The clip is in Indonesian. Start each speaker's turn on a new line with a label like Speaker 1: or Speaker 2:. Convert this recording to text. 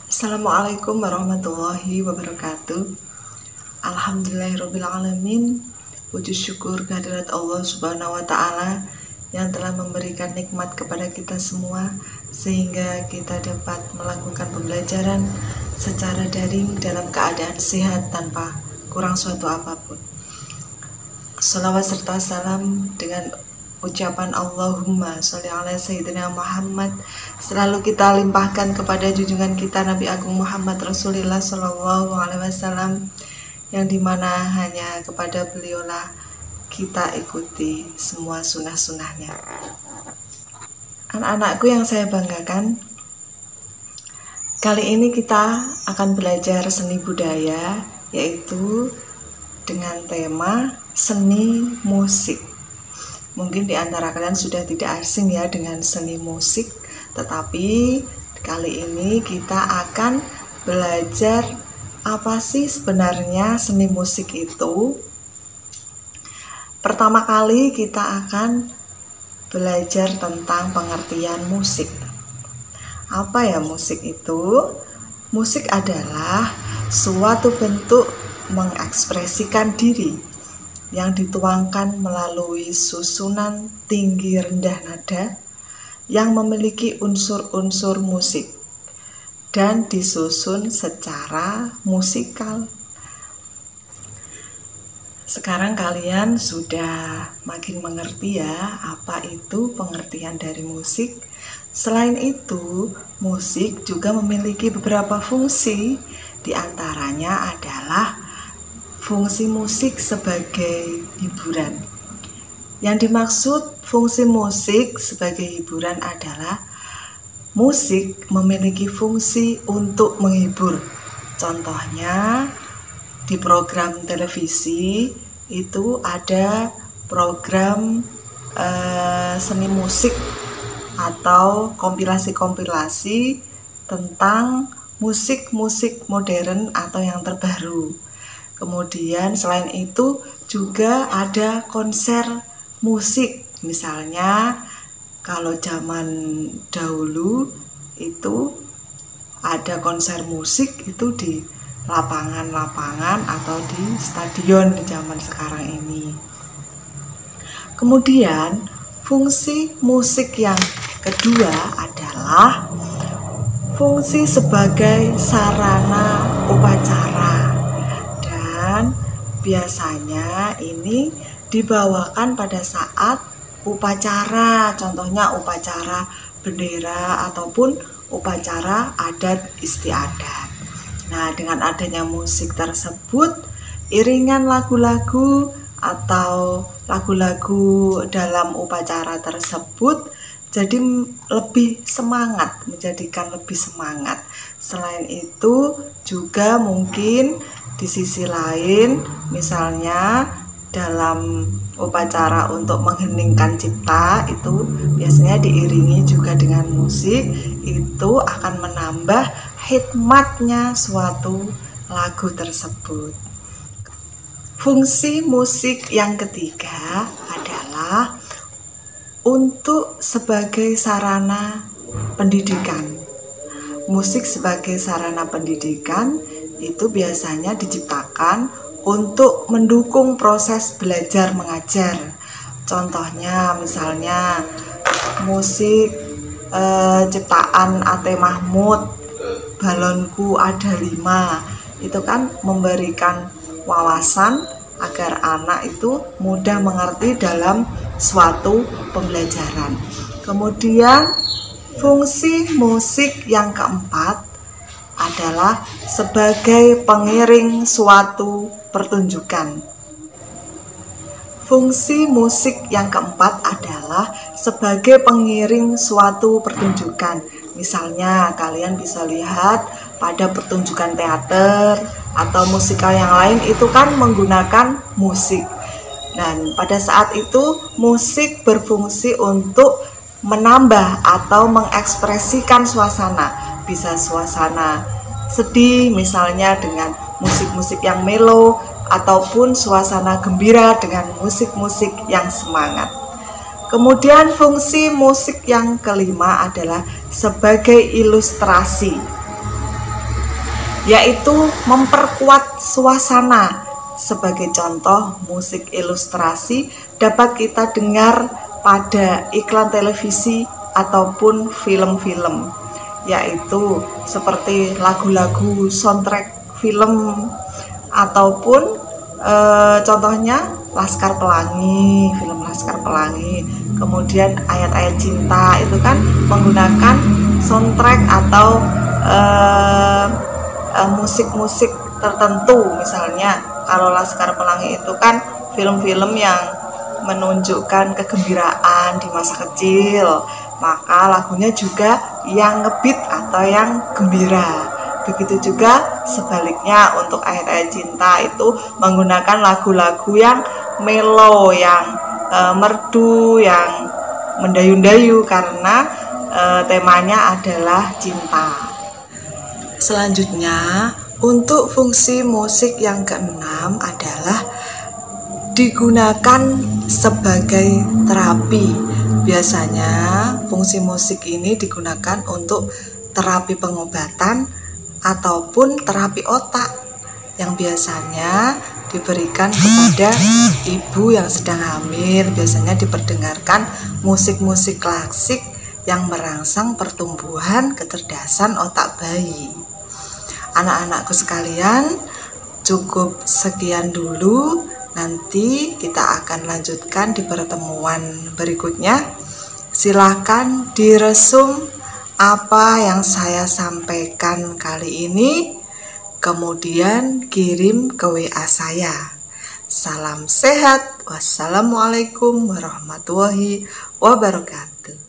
Speaker 1: Assalamualaikum warahmatullahi wabarakatuh. Alhamdulillahirrabbilalamin. Puji syukur kehadirat Allah subhanahu wa ta'ala yang telah memberikan nikmat kepada kita semua, sehingga kita dapat melakukan pembelajaran secara daring dalam keadaan sehat tanpa kurang suatu apapun. Salawat serta salam dengan ucapan Allahumma sholli ala sayyidina Muhammad selalu kita limpahkan kepada junjungan kita Nabi Agung Muhammad Rasulullah Shallallahu Alaihi Wasallam, yang dimana hanya kepada beliaulah kita ikuti semua sunnah-sunnahnya. Anak-anakku yang saya banggakan, kali ini kita akan belajar seni budaya, yaitu dengan tema seni musik. Mungkin di antara kalian sudah tidak asing ya dengan seni musik, tetapi kali ini kita akan belajar apa sih sebenarnya seni musik itu. Pertama kali kita akan belajar tentang pengertian musik. Apa ya musik itu? Musik adalah suatu bentuk mengekspresikan diri yang dituangkan melalui susunan tinggi rendah nada yang memiliki unsur-unsur musik dan disusun secara musikal. Sekarang kalian sudah makin mengerti ya apa itu pengertian dari musik. Selain itu, musik juga memiliki beberapa fungsi. Di antaranya adalah fungsi musik sebagai hiburan. Yang dimaksud fungsi musik sebagai hiburan adalah musik memiliki fungsi untuk menghibur. Contohnya di program televisi itu ada program seni musik atau kompilasi-kompilasi tentang musik-musik modern atau yang terbaru. Kemudian selain itu juga ada konser musik. Misalnya kalau zaman dahulu itu ada konser musik itu di lapangan-lapangan atau di stadion di zaman sekarang ini. Kemudian fungsi musik yang kedua adalah fungsi sebagai sarana upacara. Dan biasanya ini dibawakan pada saat upacara, contohnya upacara bendera ataupun upacara adat istiadat. Nah, dengan adanya musik tersebut, iringan lagu-lagu atau lagu-lagu dalam upacara tersebut jadi lebih semangat, menjadikan lebih semangat. Selain itu juga mungkin di sisi lain, misalnya dalam upacara untuk mengheningkan cipta itu biasanya diiringi juga dengan musik, itu akan menambah hikmatnya suatu lagu tersebut. Fungsi musik yang ketiga adalah untuk sebagai sarana pendidikan. Musik sebagai sarana pendidikan itu biasanya diciptakan untuk mendukung proses belajar mengajar. Contohnya misalnya musik ciptaan A.T. Mahmud, Balonku Ada 5, itu kan memberikan wawasan agar anak itu mudah mengerti dalam suatu pembelajaran. Kemudian fungsi musik yang keempat adalah sebagai pengiring suatu pertunjukan. Fungsi musik yang keempat adalah sebagai pengiring suatu pertunjukan. Misalnya kalian bisa lihat pada pertunjukan teater atau musikal yang lain itu kan menggunakan musik. Dan pada saat itu musik berfungsi untuk menambah atau mengekspresikan suasana. Bisa suasana sedih misalnya dengan musik-musik yang melo, ataupun suasana gembira dengan musik-musik yang semangat. Kemudian fungsi musik yang kelima adalah sebagai ilustrasi. yaitu memperkuat suasana. Sebagai contoh, musik ilustrasi dapat kita dengar pada iklan televisi ataupun film-film, yaitu seperti lagu-lagu soundtrack film ataupun contohnya Laskar Pelangi, film Laskar Pelangi. Kemudian ayat-ayat cinta itu kan menggunakan soundtrack atau musik-musik tertentu. Misalnya kalau Laskar Pelangi itu kan film-film yang menunjukkan kegembiraan di masa kecil, maka lagunya juga yang ngebeat atau yang gembira. Begitu juga sebaliknya untuk ayat-ayat cinta itu menggunakan lagu-lagu yang mellow, yang merdu, yang mendayu-dayu karena temanya adalah cinta. Selanjutnya, untuk fungsi musik yang keenam adalah digunakan sebagai terapi. Biasanya fungsi musik ini digunakan untuk terapi pengobatan ataupun terapi otak yang biasanya diberikan kepada ibu yang sedang hamil. Biasanya diperdengarkan musik-musik klasik yang merangsang pertumbuhan kecerdasan otak bayi. Anak-anakku sekalian, cukup sekian dulu. Nanti kita akan lanjutkan di pertemuan berikutnya. Silahkan diresum apa yang saya sampaikan kali ini, kemudian kirim ke WA saya. Salam sehat. Wassalamualaikum warahmatullahi wabarakatuh.